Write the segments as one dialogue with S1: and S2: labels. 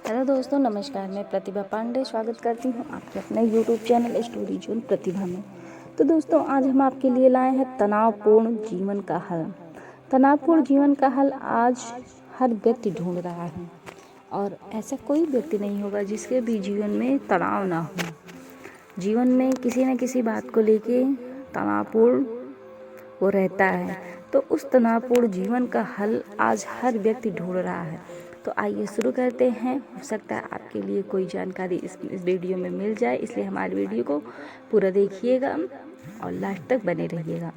S1: Hello दोस्तों, नमस्कार। मैं प्रतिभा पांडे स्वागत करती हूँ आपके अपने यूट्यूब चैनल स्टोरी जोन प्रतिभा में। तो दोस्तों, आज हम आपके लिए लाए हैं तनावपूर्ण जीवन का हल। तनावपूर्ण जीवन का हल आज हर व्यक्ति ढूंढ रहा है और ऐसा कोई व्यक्ति नहीं होगा जिसके भी जीवन में तनाव ना हो। जीवन में किसी न किसी बात को लेके तनावपूर्ण वो रहता है, तो उस तनावपूर्ण जीवन का हल आज हर व्यक्ति ढूंढ रहा है। तो आइए शुरू करते हैं। हो सकता है आपके लिए कोई जानकारी इस वीडियो में मिल जाए, इसलिए हमारे वीडियो को पूरा देखिएगा और लास्ट तक बने रहिएगा।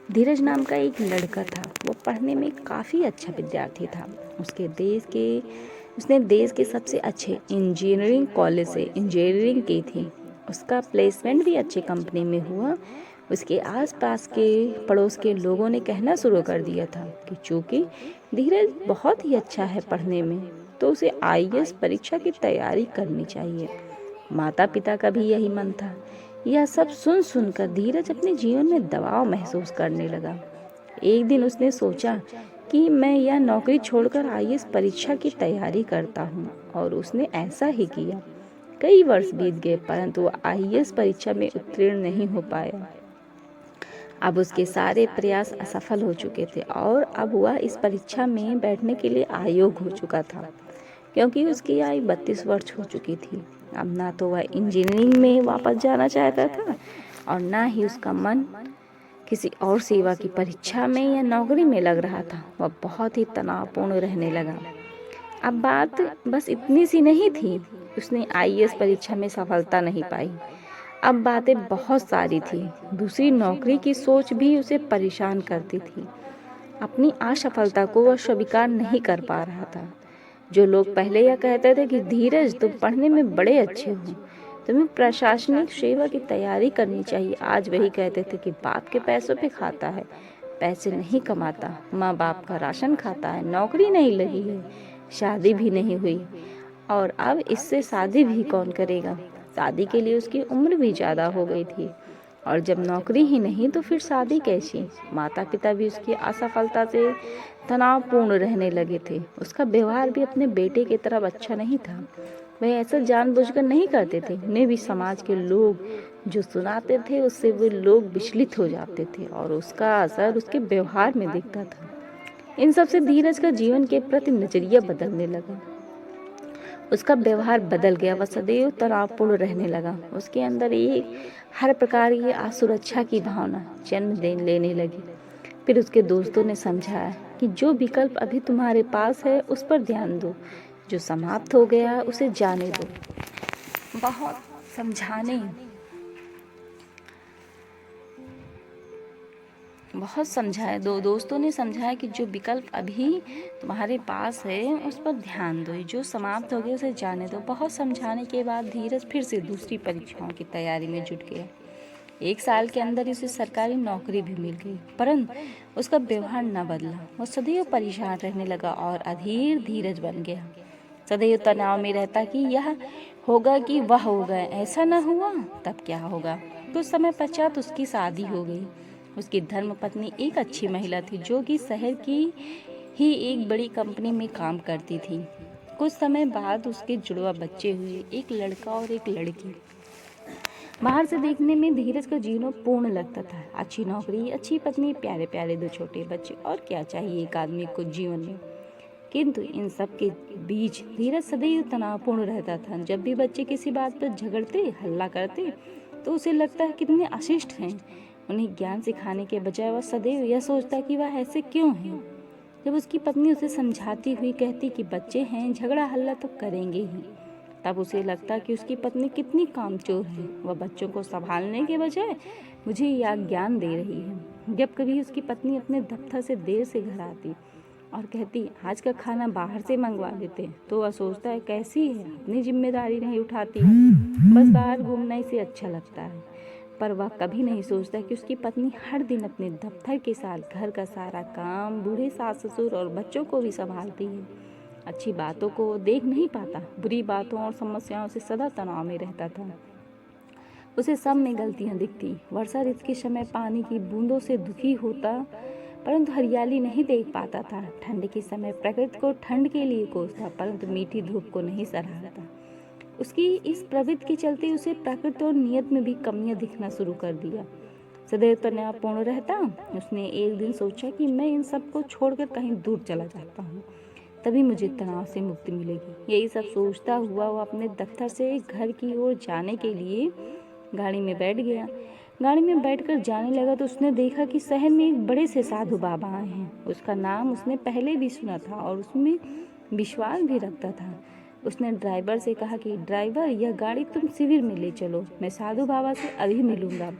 S1: धीरज नाम का एक लड़का था। वो पढ़ने में काफ़ी अच्छा विद्यार्थी था। उसने देश के सबसे अच्छे इंजीनियरिंग कॉलेज से इंजीनियरिंग की थी। उसका प्लेसमेंट भी अच्छी कंपनी में हुआ। उसके आसपास के पड़ोस के लोगों ने कहना शुरू कर दिया था कि चूँकि धीरज बहुत ही अच्छा है पढ़ने में, तो उसे आईएएस परीक्षा की तैयारी करनी चाहिए। माता पिता का भी यही मन था। यह सब सुनकर धीरज अपने जीवन में दबाव महसूस करने लगा। एक दिन उसने सोचा कि मैं यह नौकरी छोड़कर आईएएस परीक्षा की तैयारी करता हूँ, और उसने ऐसा ही किया। कई वर्ष बीत गए, परंतु वह आईएएस परीक्षा में उत्तीर्ण नहीं हो पाया। अब उसके सारे प्रयास असफल हो चुके थे और अब वह इस परीक्षा में बैठने के लिए अयोग्य हो चुका था, क्योंकि उसकी आयु 32 वर्ष हो चुकी थी। अब ना तो वह इंजीनियरिंग में वापस जाना चाहता था और ना ही उसका मन किसी और सेवा की परीक्षा में या नौकरी में लग रहा था। वह बहुत ही तनावपूर्ण रहने लगा। अब बात बस इतनी सी नहीं थी, उसने आईएएस परीक्षा में सफलता नहीं पाई। अब बातें बहुत सारी थी। दूसरी नौकरी की सोच भी उसे परेशान करती थी। अपनी असफलता को वह स्वीकार नहीं कर पा रहा था। जो लोग पहले यह कहते थे कि धीरज, तुम पढ़ने में बड़े अच्छे हो, तुम्हें प्रशासनिक सेवा की तैयारी करनी चाहिए, आज वही कहते थे कि बाप के पैसों पे खाता है, पैसे नहीं कमाता, माँ बाप का राशन खाता है, नौकरी नहीं लगी है, शादी भी नहीं हुई, और अब इससे शादी भी कौन करेगा। शादी के लिए उसकी उम्र भी ज़्यादा हो गई थी, और जब नौकरी ही नहीं तो फिर शादी कैसी। माता पिता भी उसकी असफलता से तनावपूर्ण रहने लगे थे। उसका व्यवहार भी अपने बेटे की तरफ अच्छा नहीं था। वह ऐसा जानबूझकर नहीं करते थे। उन्हें भी समाज के लोग जो सुनाते थे उससे वे लोग विचलित हो जाते थे और उसका असर उसके व्यवहार में दिखता था। इन सब से धीरज का जीवन के प्रति नजरिया बदलने लगा। उसका व्यवहार बदल गया। वह सदैव तनावपूर्ण रहने लगा। उसके अंदर एक हर प्रकार की असुरक्षा की भावना जन्म लेने लगी। फिर उसके दोस्तों ने समझाया कि जो विकल्प अभी तुम्हारे पास है उस पर ध्यान दो, जो समाप्त हो गया उसे जाने दो। बहुत समझाया। दो दोस्तों ने समझाया कि जो विकल्प अभी तुम्हारे पास है उस पर ध्यान दो, जो समाप्त हो गया उसे जाने दो। बहुत समझाने के बाद धीरज फिर से दूसरी परीक्षाओं की तैयारी में जुट गया। 1 साल के अंदर उसे सरकारी नौकरी भी मिल गई, परंतु उसका व्यवहार न बदला। वह सदैव परेशान रहने लगा और अधीर धीरज बन गया। सदैव तनाव में रहता कि यह होगा कि वह होगा, ऐसा न हुआ तब क्या होगा। कुछ समय पश्चात उसकी शादी हो गई। उसकी धर्मपत्नी एक अच्छी महिला थी, जो कि शहर की ही एक बड़ी कंपनी में काम करती थी। कुछ समय बाद उसके जुड़वा बच्चे हुए, एक लड़का और एक लड़की। बाहर से देखने में धीरज का जीवन पूर्ण लगता था। अच्छी नौकरी, अच्छी पत्नी, प्यारे प्यारे 2 छोटे बच्चे, और क्या चाहिए एक आदमी को जीवन में। किंतु इन सब के बीच धीरज सदैव तनावपूर्ण रहता था। जब भी बच्चे किसी बात पर झगड़ते, हल्ला करते, तो उसे लगता है कितने अशिष्ट हैं। उन्हें ज्ञान सिखाने के बजाय वह सदैव यह सोचता कि वह ऐसे क्यों हैं। जब उसकी पत्नी उसे समझाती हुई कहती कि बच्चे हैं, झगड़ा हल्ला तो करेंगे ही, तब उसे लगता कि उसकी पत्नी कितनी कामचोर है। वह बच्चों को संभालने के बजाय मुझे यह ज्ञान दे रही है। जब कभी उसकी पत्नी अपने दफ्तर से देर से घर आती और कहती आज का खाना बाहर से मंगवा लेते, तो वह सोचता है कैसी है, अपनी जिम्मेदारी नहीं उठाती, बस बाहर घूमना इसे अच्छा लगता है। पर वह कभी नहीं सोचता कि उसकी पत्नी हर दिन अपने दफ्तर के साथ घर का सारा काम, बूढ़े सास ससुर और बच्चों को भी संभालती है। अच्छी बातों को देख नहीं पाता, बुरी बातों और समस्याओं से सदा तनाव में रहता था। उसे सब में गलतियां दिखती। वर्षा ऋतु के समय पानी की बूंदों से दुखी होता, परंतु हरियाली नहीं देख पाता था। ठंड के समय प्रकृति को ठंड के लिए कोसता, परंतु मीठी धूप को नहीं सराहता। उसकी इस प्रवृत्ति के चलते उसे प्रकृति और नियत में भी कमियां दिखना शुरू कर दिया। सदैव तनावपूर्ण रहता। उसने एक दिन सोचा कि मैं इन सब को छोड़कर कहीं दूर चला जाता हूँ, तभी मुझे तनाव से मुक्ति मिलेगी। यही सब सोचता हुआ वो अपने दफ्तर से घर की ओर जाने के लिए गाड़ी में बैठ गया। गाड़ी में बैठकर जाने लगा तो उसने देखा कि शहर में एक बड़े से साधु बाबा आए हैं। उसका नाम उसने पहले भी सुना था और उसमें विश्वास भी रखता था। उसने ड्राइवर से कहा कि ड्राइवर, यह गाड़ी तुम शिविर में ले चलो, मैं साधु बाबा से अभी मिलूंगा।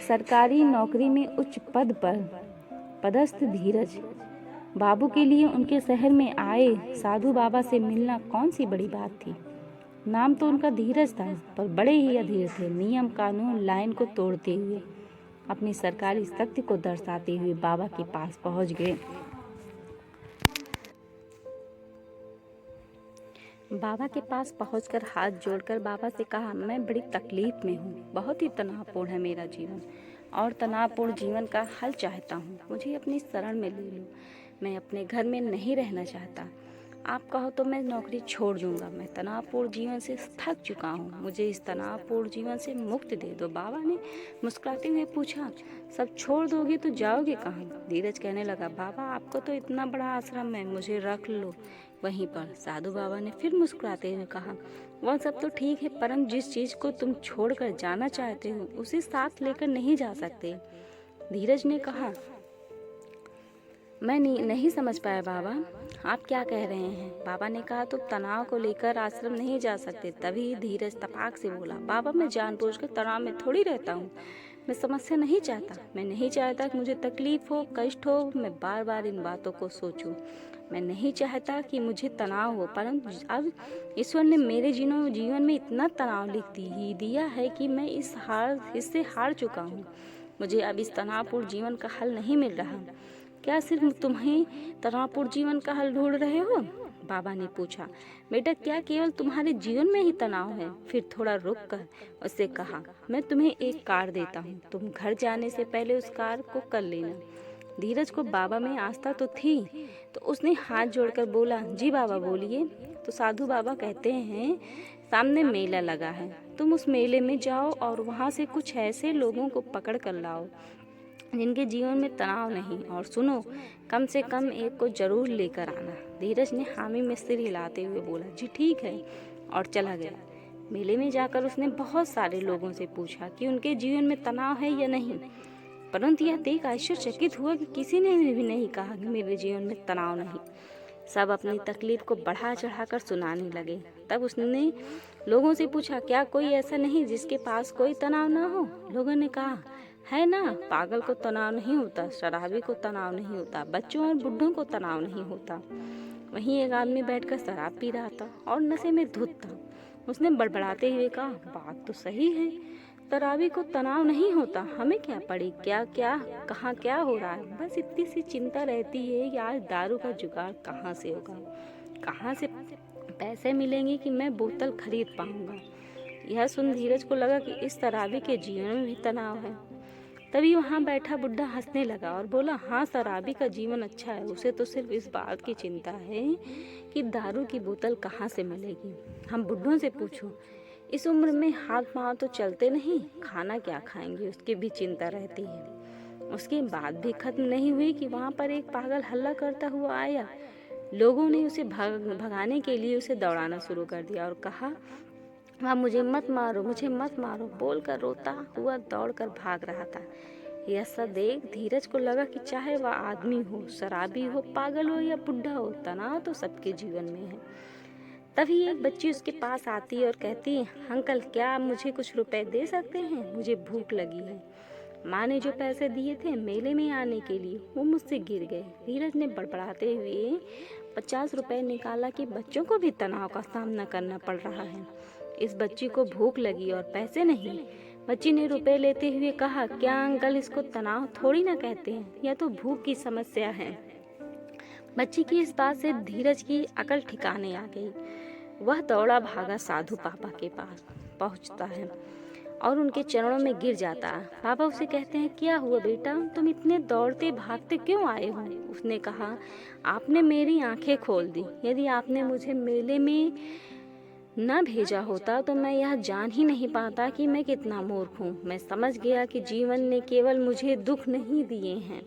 S1: सरकारी नौकरी में उच्च पद पर पदस्थ धीरज बाबू के लिए उनके शहर में आए साधु बाबा से मिलना कौन सी बड़ी बात थी। नाम तो उनका धीरज था, पर बड़े ही अधीर थे। नियम कानून लाइन को तोड़ते हुए, अपनी सरकारी सत्य को दर्शाते हुए बाबा के पास पहुंच गए। बाबा के पास पहुंचकर हाथ जोड़कर बाबा से कहा, मैं बड़ी तकलीफ में हूँ, बहुत ही तनावपूर्ण है मेरा जीवन और तनावपूर्ण जीवन का हल चाहता हूँ। मुझे अपनी शरण में ले लो। मैं अपने घर में नहीं रहना चाहता। आप कहो तो मैं नौकरी छोड़ दूंगा। मैं तनावपूर्ण जीवन से थक चुका हूँ, मुझे इस तनावपूर्ण जीवन से मुक्ति दे दो। बाबा ने मुस्कुराते हुए पूछा, सब छोड़ दोगे तो जाओगे कहाँ? धीरज कहने लगा, बाबा आपको तो इतना बड़ा आश्रम है, मुझे रख लो वहीं पर। साधु बाबा ने फिर मुस्कुराते हुए कहा, वह सब तो ठीक है, परंतु जिस चीज को तुम छोड़कर जाना चाहते हो उसे साथ लेकर नहीं जा सकते। धीरज ने कहा, मैं नहीं समझ पाया बाबा, आप क्या कह रहे हैं? बाबा ने कहा, तो तनाव को लेकर आश्रम नहीं जा सकते। तभी धीरज तपाक से बोला, बाबा मैं जानबूझकर तनाव में थोड़ी रहता हूँ, मैं समस्या नहीं चाहता। मैं नहीं चाहता कि मुझे तकलीफ हो, कष्ट हो, मैं बार बार इन बातों को सोचूं। मैं नहीं चाहता कि मुझे तनाव हो, परंतु अब ईश्वर ने मेरे जीवन में इतना तनाव लिख दिया है कि मैं इससे हार चुका हूँ। मुझे अब इस तनावपूर्ण जीवन का हल नहीं मिल रहा। क्या सिर्फ तुम्हें तनावपूर्ण जीवन का हल ढूंढ रहे हो? बाबा ने पूछा, बेटा क्या केवल तुम्हारे जीवन में ही तनाव है? फिर थोड़ा रुक कर उससे कहा, मैं तुम्हें एक कार्ड देता हूँ, तुम घर जाने से पहले उस कार्ड को कर लेना। धीरज को बाबा में आस्था तो थी, तो उसने हाथ जोड़कर बोला, जी बाबा बोलिए। तो साधु बाबा कहते हैं, सामने मेला लगा है, तुम उस मेले में जाओ और वहाँ से कुछ ऐसे लोगों को पकड़ कर लाओ जिनके जीवन में तनाव नहीं, और सुनो, कम से कम एक को जरूर लेकर आना। धीरज ने हामी में सिर हिलाते हुए बोला, जी ठीक है, और चला गया। मेले में जाकर उसने बहुत सारे लोगों से पूछा कि उनके जीवन में तनाव है या नहीं, परंतु यह देख आश्चर्यचकित हुआ कि किसी ने भी नहीं कहा कि मेरे जीवन में तनाव नहीं। सब अपनी तकलीफ को बढ़ा चढ़ाकर सुनाने लगे। तब उसने लोगों से पूछा, क्या कोई ऐसा नहीं जिसके पास कोई तनाव ना हो? लोगों ने कहा, है ना, पागल को तनाव नहीं होता, शराबी को तनाव नहीं होता, बच्चों और बुढ़ों को तनाव नहीं होता। वहीं एक आदमी बैठकर शराब पी रहा था और नशे में धुत था। उसने बड़बड़ाते हुए कहा, बात तो सही है, शराबी को तनाव नहीं होता, हमें क्या पड़ी, क्या कहाँ क्या हो रहा है, बस इतनी सी चिंता रहती है कि आज दारू का जुगाड़ कहाँ से होगा, कहाँ से पैसे मिलेंगे कि मैं बोतल खरीद पाऊंगा। यह सुन धीरज को लगा कि इस शराबी के जीवन में भी तनाव है। तभी वहाँ बैठा बुढ़ा हंसने लगा और बोला, हाँ शराबी का जीवन अच्छा है, उसे तो सिर्फ इस बात की चिंता है कि दारू की बोतल कहाँ से मिलेगी। हम बुढ़ों से पूछो, इस उम्र में हाथ पांव तो चलते नहीं, खाना क्या खाएंगे उसकी भी चिंता रहती है। उसकी बात भी खत्म नहीं हुई कि वहाँ पर एक पागल हल्ला करता हुआ आया। लोगों ने उसे भगाने के लिए उसे दौड़ाना शुरू कर दिया और कहा, वह मुझे मत मारो बोलकर रोता हुआ दौड़कर भाग रहा था। यह सब देख धीरज को लगा कि चाहे वह आदमी हो, शराबी हो, पागल हो या बुढ़ा हो, तनाव तो सबके जीवन में है। तभी एक बच्ची उसके पास आती है और कहती है, अंकल क्या आप मुझे कुछ रुपए दे सकते हैं, मुझे भूख लगी है। माँ ने जो पैसे दिए थे मेले में आने के लिए वो मुझसे गिर गए। धीरज ने बड़बड़ाते हुए 50 रुपए निकाला कि बच्चों को भी तनाव का सामना करना पड़ रहा है। इस बच्ची को भूख लगी और पैसे नहीं। बच्ची ने रुपए लेते हुए कहा, क्या अंकल इसको तनाव थोड़ी ना कहते हैं, यह तो भूख की समस्या है। बच्ची की इस बात से धीरज की अकल ठिकाने आ गई। वह दौड़ा भागा साधु बाबा के पास पहुंचता है और उनके चरणों में गिर जाता। बाबा उसे कहते हैं, क्या हुआ बेटा, तुम इतने दौड़ते भागते क्यों आए हो? उसने कहा, आपने मेरी आंखें खोल दी। यदि आपने मुझे मेले में न भेजा होता तो मैं यह जान ही नहीं पाता कि मैं कितना मूर्ख हूँ। मैं समझ गया कि जीवन ने केवल मुझे दुख नहीं दिए हैं,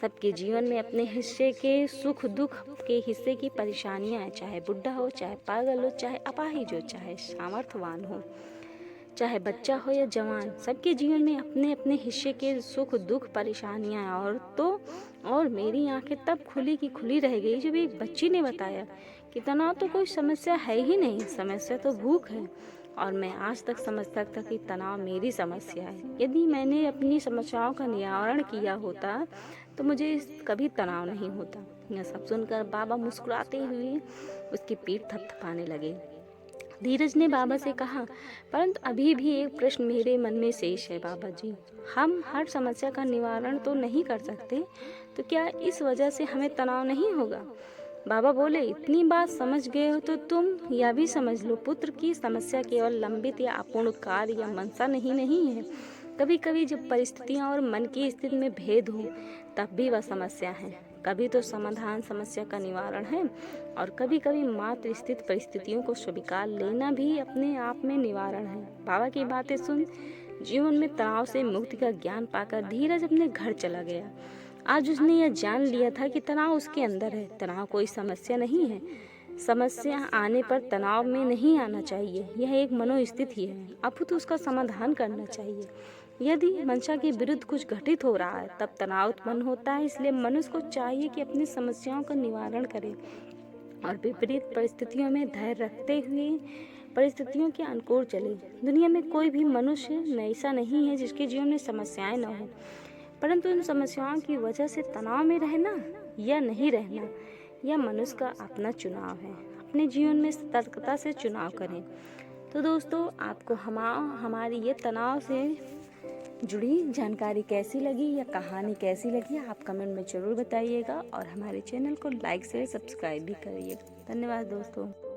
S1: सबके जीवन में अपने हिस्से के सुख दुख के हिस्से की परेशानियां हैं, चाहे बुढ़ा हो, चाहे पागल हो, चाहे अपाहिज हो, चाहे सामर्थ्यवान हो, चाहे बच्चा हो या जवान, सबके जीवन में अपने अपने हिस्से के सुख दुख परेशानियां हैं। और मेरी आंखें तब खुली की खुली रह गई जब एक बच्ची ने बताया कि तनाव तो कोई समस्या है ही नहीं, समस्या तो भूख है। और मैं आज तक समझ सकता कि तनाव मेरी समस्या है। यदि मैंने अपनी समस्याओं का निवारण किया होता तो मुझे कभी तनाव नहीं होता। यह सब सुनकर बाबा मुस्कुराते हुए उसकी पीठ थपथपाने लगे। धीरज ने बाबा से कहा, परंतु अभी भी एक प्रश्न मेरे मन में शेष है बाबा जी, हम हर समस्या का निवारण तो नहीं कर सकते, तो क्या इस वजह से हमें तनाव नहीं होगा? बाबा बोले, इतनी बात समझ गए हो तो तुम यह भी समझ लो, पुत्र की समस्या केवल लंबित या अपूर्ण कार्य या मनसा नहीं है। कभी कभी जब परिस्थितियां और मन की स्थिति में भेद हो तब भी वह समस्या है। कभी तो समाधान समस्या का निवारण है और कभी कभी मात्र स्थित परिस्थितियों को स्वीकार लेना भी अपने आप में निवारण है। बाबा की बातें सुन जीवन में तनाव से मुक्ति का ज्ञान पाकर धीरज अपने घर चला गया। आज उसने यह जान लिया था कि तनाव उसके अंदर है, तनाव कोई समस्या नहीं है। समस्या आने पर तनाव में नहीं आना चाहिए, यह एक मनोस्थिति है, अपितु उसका समाधान करना चाहिए। यदि मंशा के विरुद्ध कुछ घटित हो रहा है तब तनाव उत्पन्न होता है, इसलिए मनुष्य को चाहिए कि अपनी समस्याओं का निवारण करे और विपरीत परिस्थितियों में धैर्य रखते हुए परिस्थितियों के अनुकूल चले। दुनिया में कोई भी मनुष्य ऐसा नहीं है जिसके जीवन में समस्याएं न हो, परंतु इन समस्याओं की वजह से तनाव में रहना या नहीं रहना यह मनुष्य का अपना चुनाव है। अपने जीवन में सतर्कता से चुनाव करें। तो दोस्तों, आपको हमारी ये तनाव से जुड़ी जानकारी कैसी लगी या कहानी कैसी लगी, आप कमेंट में ज़रूर बताइएगा और हमारे चैनल को लाइक से सब्सक्राइब भी करिएगा। धन्यवाद दोस्तों।